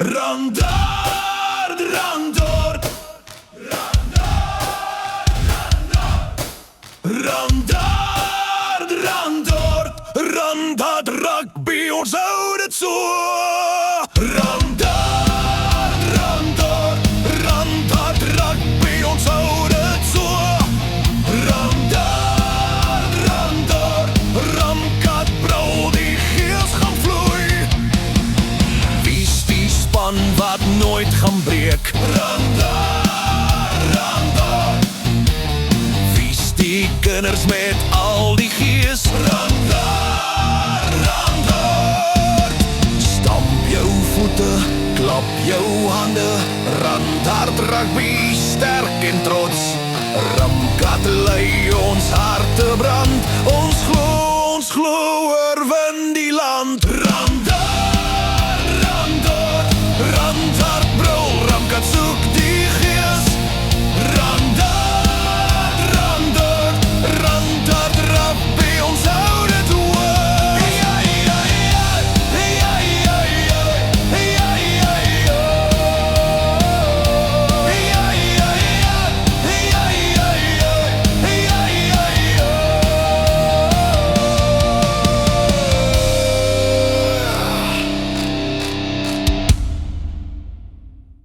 Randaard, Randaard, Randaard, Randaard, Randaard rugby, ons hou dit so. Randaard, Randaard, Randaard rugby, ons hou dit so. Randaard, Randaard, Ramkat brou, die gees gaan vloei. Wie's die span wat nooit gaan breek? Randaard, Randaard. Wie's die kinders met al die gees? Randaard, Randaard. Stamp jou voete, klap jou hande. Randaard rugby, sterk en trots. Ramkat lei ons harte brand. Ons glo oorwin.